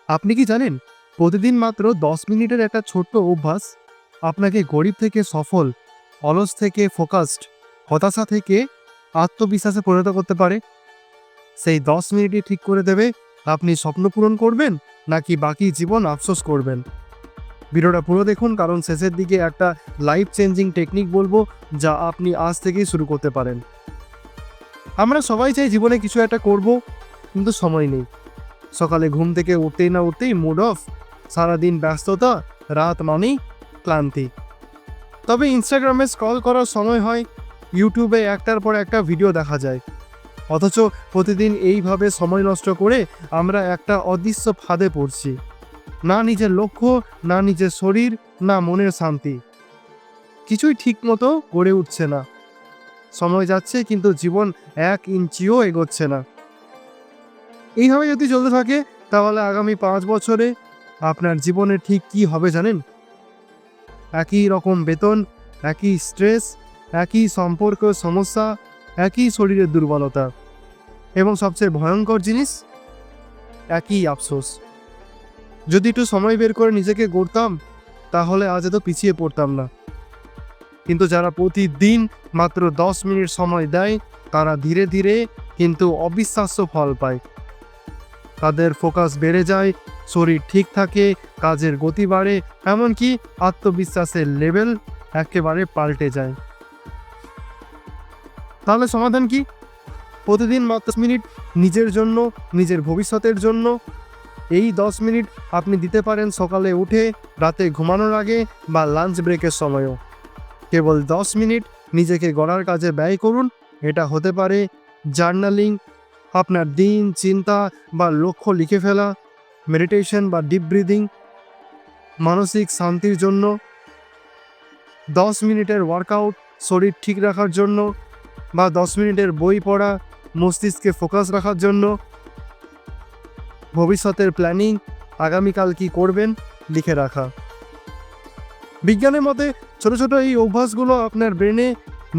আপনি কি জানেন প্রতিদিন মাত্র 10 মিনিটের একটা ছোট্ট অভ্যাস আপনাকে গরিব থেকে সফল, অলস থেকে ফোকাসড, হতাশা থেকে আত্মবিশ্বাসে পরিণত করতে পারে। সেই 10 মিনিটই ঠিক করে দেবে আপনি স্বপ্ন পূরণ করবেন নাকি বাকি জীবন আফসোস করবেন। ভিডিওটা পুরো দেখুন, কারণ শেষের দিকে একটা লাইফ চেঞ্জিং টেকনিক বলবো যা আপনি আজ থেকেই শুরু করতে পারেন। আমরা সবাই চাই জীবনে কিছু একটা করব, কিন্তু সময় নেই। সকালে ঘুম থেকে উঠতেই না উঠতেই মুড অফ, সারাদিন ব্যস্ততা, রাত মানেই ক্লান্তি। তবে ইনস্টাগ্রামে স্ক্রল করার সময় হয়, ইউটিউবে একটার পর একটা ভিডিও দেখা যায়। অথচ প্রতিদিন এইভাবে সময় নষ্ট করে আমরা একটা অদৃশ্য ফাঁদে পড়ছি। না নিজের লক্ষ্য, না নিজের শরীর, না মনের শান্তি। কিছুই ঠিক মতো গড়ে উঠছে না। সময় যাচ্ছে কিন্তু জীবন 1 ইঞ্চিও এগোচ্ছে না। এইভাবে যদি চলতে থাকে তাহলে আগামী 5 বছরে আপনার জীবনে ঠিক কি হবে জানেন? একই রকম বেতন, একই স্ট্রেস, একই সম্পর্ক সমস্যা, একই শরীরের দুর্বলতা, এবং সবচেয়ে ভয়ঙ্কর জিনিস, একই আফসোস। যদি একটু সময় বের করে নিজেকে গড়তাম তাহলে আজ এত পিছিয়ে পড়তাম না। কিন্তু যারা প্রতিদিন মাত্র 10 মিনিট সময় দেয় তারা ধীরে ধীরে কিন্তু অবিশ্বাস্য ফল পায়। তাদের ফোকাস বেড়ে যায়, শরীর ঠিক থাকে, কাজের গতি বাড়ে, এমনকি আত্মবিশ্বাসের লেভেল একেবারে পাল্টে যায়। তাহলে সমাধান কি? প্রতিদিন মাত্র 10 মিনিট নিজের জন্য, নিজের ভবিষ্যতের জন্য। এই 10 মিনিট আপনি দিতে পারেন সকালে উঠে, রাতে ঘুমানোর আগে বা লাঞ্চ ব্রেকের সময়ও। কেবল 10 মিনিট নিজেকে গড়ার কাজে ব্যয় করুন। এটা হতে পারে জার্নালিং, আপনার দিন চিন্তা বা লক্ষ্য লিখে ফেলা, মেডিটেশন বা ডিপ ব্রিদিং, মানসিক শান্তির জন্য, 10 মিনিটের ওয়ার্কআউট শরীর ঠিক রাখার জন্য, বা 10 মিনিটের বই পড়া মস্তিষ্কে ফোকাস রাখার জন্য, ভবিষ্যতের প্ল্যানিং, আগামীকাল কি করবেন লিখে রাখা। বিজ্ঞানের মতে ছোট ছোট এই অভ্যাসগুলো আপনার ব্রেনে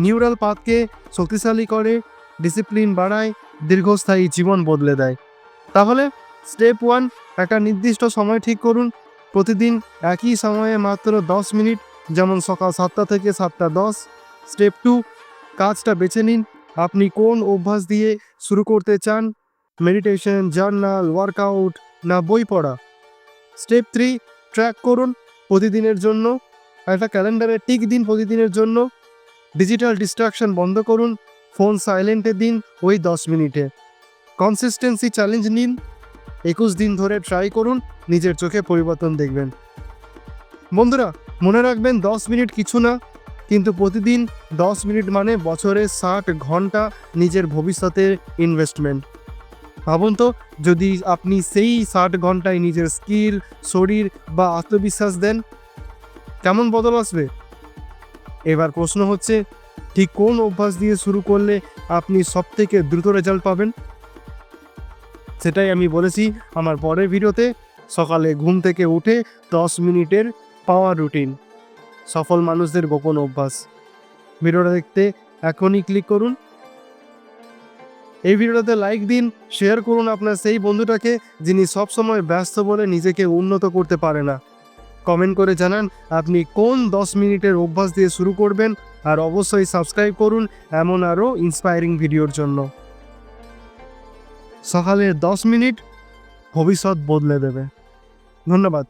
নিউরাল পাথকে শক্তিশালী করে, ডিসিপ্লিন বাড়ায়, দীর্ঘস্থায়ী জীবন বদলে দেয়। তাহলে স্টেপ 1, একটা নির্দিষ্ট সময় ঠিক করুন। প্রতিদিন একই সময়ে মাত্র 10 মিনিট, যেমন সকাল 7টা থেকে 7টা 10। স্টেপ 2, কাজটা বেছে নিন। আপনি কোন অভ্যাস দিয়ে শুরু করতে চান? মেডিটেশন, জার্নাল, ওয়ার্কআউট না বই পড়া? স্টেপ 3, ট্র্যাক করুন প্রতিদিনের জন্য। একটা ক্যালেন্ডারে টিক দিন প্রতিদিনের জন্য। ডিজিটাল ডিস্ট্রাকশন বন্ধ করুন, ফোন সাইলেন্টে দিন ওই 10 মিনিটে। কনসিস্টেন্সি চ্যালেঞ্জ নিন, 21 দিন ধরে ট্রাই করুন, নিজের চোখে পরিবর্তন দেখবেন। বন্ধুরা, মনে রাখবেন 10 মিনিট কিছু না, কিন্তু প্রতিদিন 10 মিনিট মানে বছরে 60 ঘন্টা নিজের ভবিষ্যতের ইনভেস্টমেন্ট। ভাবুন তো, যদি আপনি সেই 60 ঘন্টায় নিজের স্কিল, শরীর বা আত্মবিশ্বাস দেন, কেমন বদল আসবে? এবার প্রশ্ন হচ্ছে, ঠিক কোন অভ্যাস দিয়ে শুরু করলে আপনি সবথেকে দ্রুত রেজাল্ট পাবেন? সেটাই আমি বলেছি আমার পরের ভিডিওতে। সকালে ঘুম থেকে উঠে 10 মিনিটের পাওয়ার রুটিন, সফল মানুষদের গোপন অভ্যাস। ভিডিওটা দেখতে এখনই ক্লিক করুন। এই ভিডিওটাতে লাইক দিন, শেয়ার করুন আপনার সেই বন্ধুটাকে যিনি সবসময় ব্যস্ত বলে নিজেকে উন্নত করতে পারে না। কমেন্ট করে জানান আপনি কোন 10 মিনিটের অভ্যাস দিয়ে শুরু করবেন, আর অবশ্যই সাবস্ক্রাইব করুন এমন আরও ইন্সপায়ারিং ভিডিওর জন্য। সকালের 10 মিনিট ভবিষ্যৎ বদলে দেবে। ধন্যবাদ।